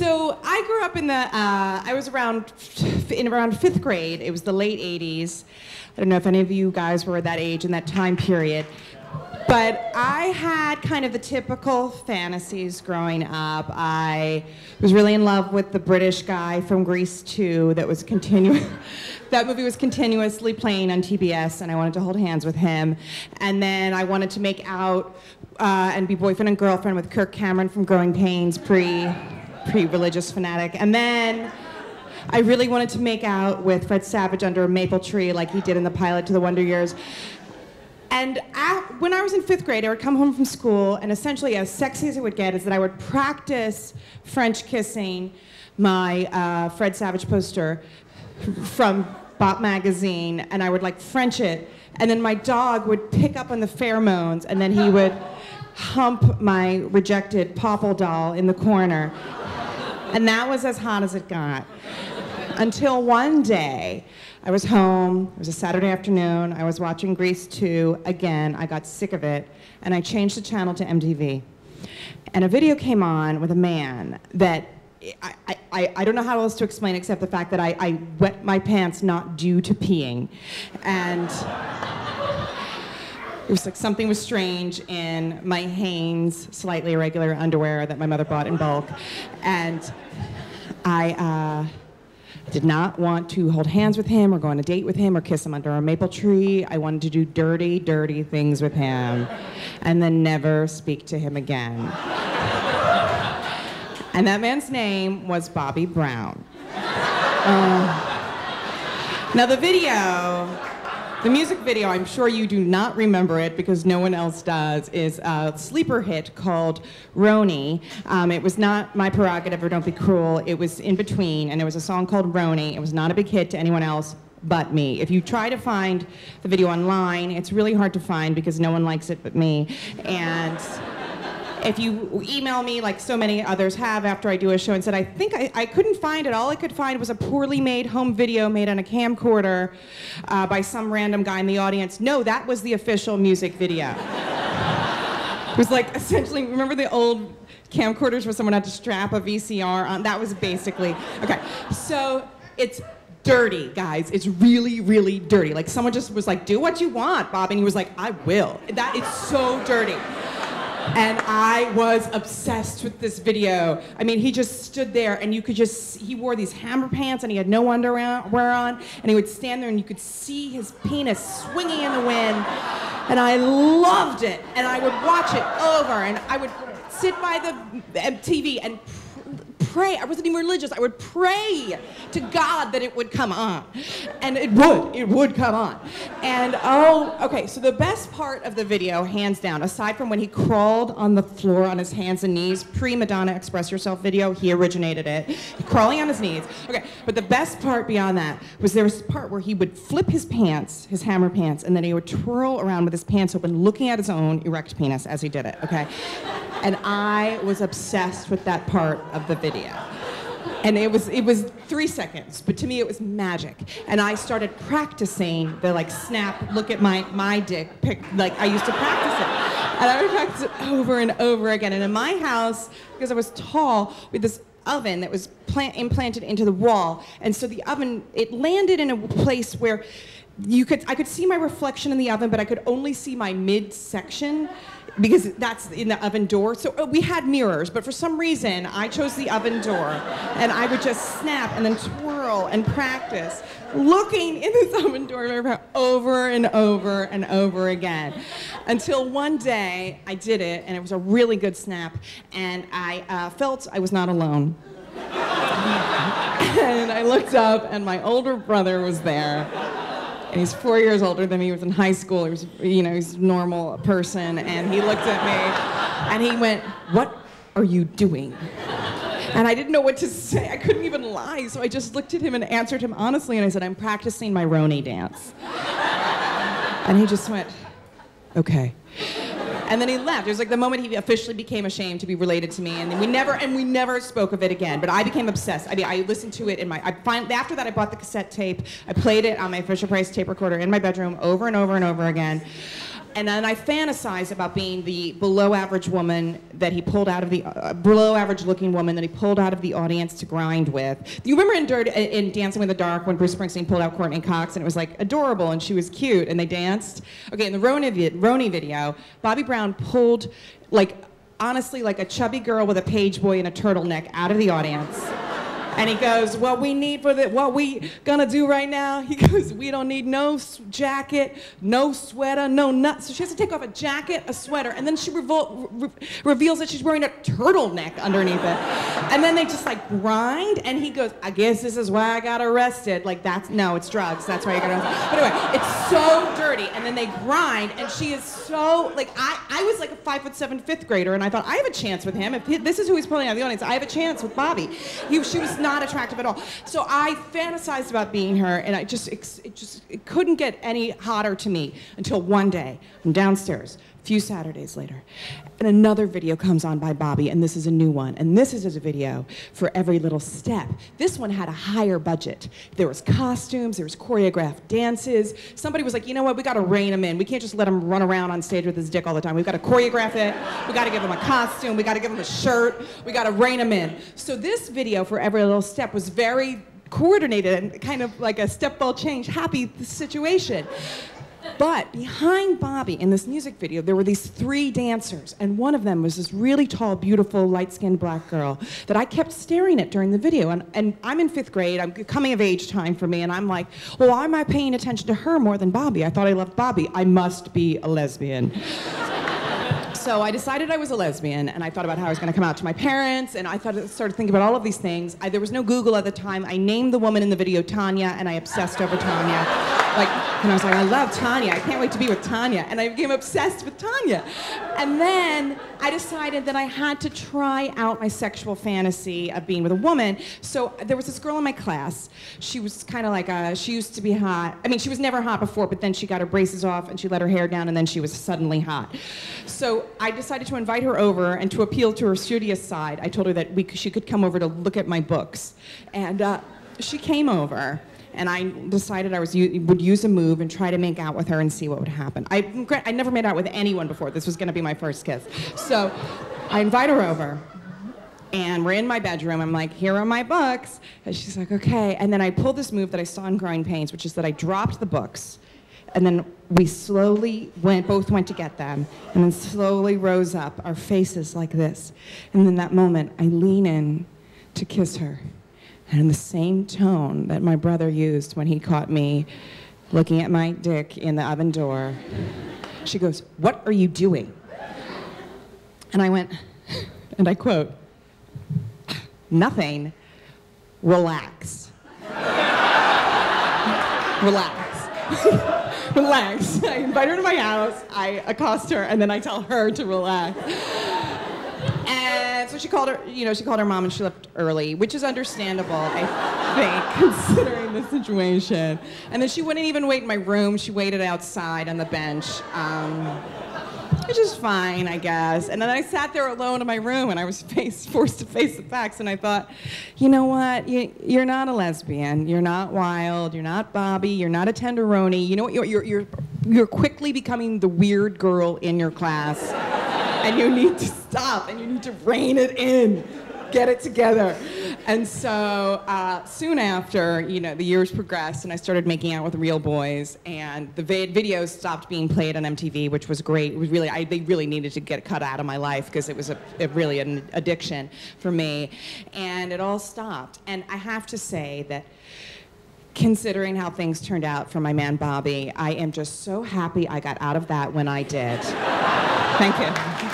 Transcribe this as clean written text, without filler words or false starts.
So I grew up in the, I was around 5th grade. It was the late 80s. I don't know if any of you guys were that age in that time period. But I had kind of the typical fantasies growing up. I was really in love with the British guy from Grease 2 that was that movie was continuously playing on TBS, and I wanted to hold hands with him. And then I wanted to make out and be boyfriend and girlfriend with Kirk Cameron from Growing Pains, pre-religious fanatic. And then I really wanted to make out with Fred Savage under a maple tree like he did in the pilot to The Wonder Years. And when I was in 5th grade, I would come home from school, and essentially as sexy as it would get is that I would practice French kissing my Fred Savage poster from Bop magazine, and I would like French it, and then my dog would pick up on the pheromones, and then he would hump my rejected Popple doll in the corner. And that was as hot as it got. Until one day, I was home, it was a Saturday afternoon, I was watching Grease 2 again, I got sick of it, and I changed the channel to MTV. And a video came on with a man that, I don't know how else to explain except the fact that I wet my pants not due to peeing. And it was like something was strange in my Hanes slightly irregular underwear that my mother bought in bulk. And I did not want to hold hands with him or go on a date with him or kiss him under a maple tree. I wanted to do dirty, dirty things with him and then never speak to him again. And that man's name was Bobby Brown. Now the music video, I'm sure you do not remember it because no one else does, is a sleeper hit called Roni. It was not my prerogative, or don't be cruel. It was in between, and there was a song called Roni. It was not a big hit to anyone else but me. If you try to find the video online, it's really hard to find because no one likes it but me. And if you email me, like so many others have after I do a show, and said, I think I couldn't find it. All I could find was a poorly made home video made on a camcorder by some random guy in the audience. No, that was the official music video. It was like, essentially, remember the old camcorders where someone had to strap a VCR on? That was basically, okay. So it's dirty, guys. It's really, really dirty. Like someone just was like, do what you want, Bob. And he was like, I will. That is so dirty. And I was obsessed with this video. I mean, he just stood there, and you could just, he wore these hammer pants, and he had no underwear on, and he would stand there, and you could see his penis swinging in the wind, and I loved it, and I would watch it over, and I would sit by the TV and pray. I wasn't even religious. I would pray to God that it would come on. And it would come on. And okay, so the best part of the video, hands down, aside from when he crawled on the floor on his hands and knees, pre-Madonna Express Yourself video, he originated it, crawling on his knees. Okay, but the best part beyond that was there was a part where he would flip his pants, his hammer pants, and then he would twirl around with his pants open, looking at his own erect penis as he did it, okay? And I was obsessed with that part of the video. And it was 3 seconds, but to me it was magic. And I started practicing the like snap, look at my dick, like I used to practice it. And I would practice it over and over again. And in my house, because I was tall, with this oven that was implanted into the wall. And so the oven, it landed in a place where I could see my reflection in the oven, but I could only see my midsection, because that's in the oven door. So we had mirrors, but for some reason, I chose the oven door, and I would just snap and then twirl and practice, looking in this oven door over and over and over again. Until one day, I did it, and it was a really good snap, and I felt I was not alone. And I looked up, and my older brother was there. And he's 4 years older than me. He was in high school. He was, he's a normal person. And he looked at me, and he went, "What are you doing?" And I didn't know what to say. I couldn't even lie. So I just looked at him and answered him honestly. And I said, "I'm practicing my Roni dance." And he just went, "Okay." And then he left. It was like the moment he officially became ashamed to be related to me, and then we never spoke of it again. But I became obsessed. I mean, I listened to it after that I bought the cassette tape. I played it on my Fisher-Price tape recorder in my bedroom over and over and over again. And then I fantasized about being the below-average woman that he pulled out of the below-average-looking woman that he pulled out of the audience to grind with. You remember in Dancing with the Dark when Bruce Springsteen pulled out Courtney Cox and it was like adorable and she was cute and they danced? Okay, in the Roni video, Bobby Brown pulled honestly like a chubby girl with a page boy and a turtleneck out of the audience. And he goes, what we gonna do right now? He goes, we don't need no jacket, no sweater, no nuts. So she has to take off a jacket, a sweater, and then she reveals that she's wearing a turtleneck underneath it. And then they just like grind, and he goes, I guess this is why I got arrested. Like no, it's drugs, that's why you got arrested. But anyway, it's so dirty. And then they grind, and she is so, like, I was like a 5'7" fifth grader, and I thought, I have a chance with him. If this is who he's pulling out of the audience, I have a chance with Bobby. She was not attractive at all. So I fantasized about being her, and it couldn't get any hotter to me until one day, I'm downstairs, a few Saturdays later, and another video comes on by Bobby, and this is a new one, and this is a video for every little step. This one had a higher budget. There was costumes, there was choreographed dances. Somebody was like, you know what, we gotta rein him in. We can't just let him run around on stage with his dick all the time. We've gotta choreograph it, we gotta give him a costume, we gotta give him a shirt, we gotta rein him in. So this video for every little step was very coordinated and kind of like a step ball change, happy situation. But behind Bobby in this music video, there were these 3 dancers, and one of them was this really tall, beautiful, light-skinned black girl that I kept staring at during the video. And I'm in 5th grade, I'm coming of age time for me, and I'm like, well, why am I paying attention to her more than Bobby? I thought I loved Bobby. I must be a lesbian. So I decided I was a lesbian, and I thought about how I was going to come out to my parents, and I started thinking about all of these things. There was no Google at the time. I named the woman in the video Tanya, and I obsessed over Tanya. And I was like, I love Tanya. I can't wait to be with Tanya. And I became obsessed with Tanya. And then I decided that I had to try out my sexual fantasy of being with a woman. So there was this girl in my class. She was kind of like, she used to be hot. I mean, she was never hot before, but then she got her braces off and she let her hair down and then she was suddenly hot. So I decided to invite her over, and to appeal to her studious side, I told her that she could come over to look at my books. And she came over. And I decided I would use a move and try to make out with her and see what would happen. I never made out with anyone before. This was going to be my first kiss. So I invite her over, and we're in my bedroom. I'm like, here are my books. And she's like, okay. And then I pulled this move that I saw in Growing Pains, which is that I dropped the books, and then we slowly both went to get them, and then slowly rose up, our faces like this. And in that moment, I lean in to kiss her. And in the same tone that my brother used when he caught me looking at my dick in the oven door, she goes, what are you doing? And I went, and I quote, nothing, relax. Relax. Relax. I invite her to my house, I accost her, and then I tell her to relax. And so she called her mom, and she left early, which is understandable, I think, considering the situation. And then she wouldn't even wait in my room. She waited outside on the bench, which is fine, I guess. And then I sat there alone in my room, and I was forced to face the facts. And I thought, you know what? You're not a lesbian. You're not wild. You're not Bobby. You're not a tenderoni. You know what? You're quickly becoming the weird girl in your class. And you need to stop, and you need to rein it in, get it together. And so soon after, the years progressed, and I started making out with real boys, and the videos stopped being played on MTV, which was great. It was really, they really needed to get cut out of my life because it was really an addiction for me, and it all stopped. And I have to say that, considering how things turned out for my man Bobby, I am just so happy I got out of that when I did. Thank you.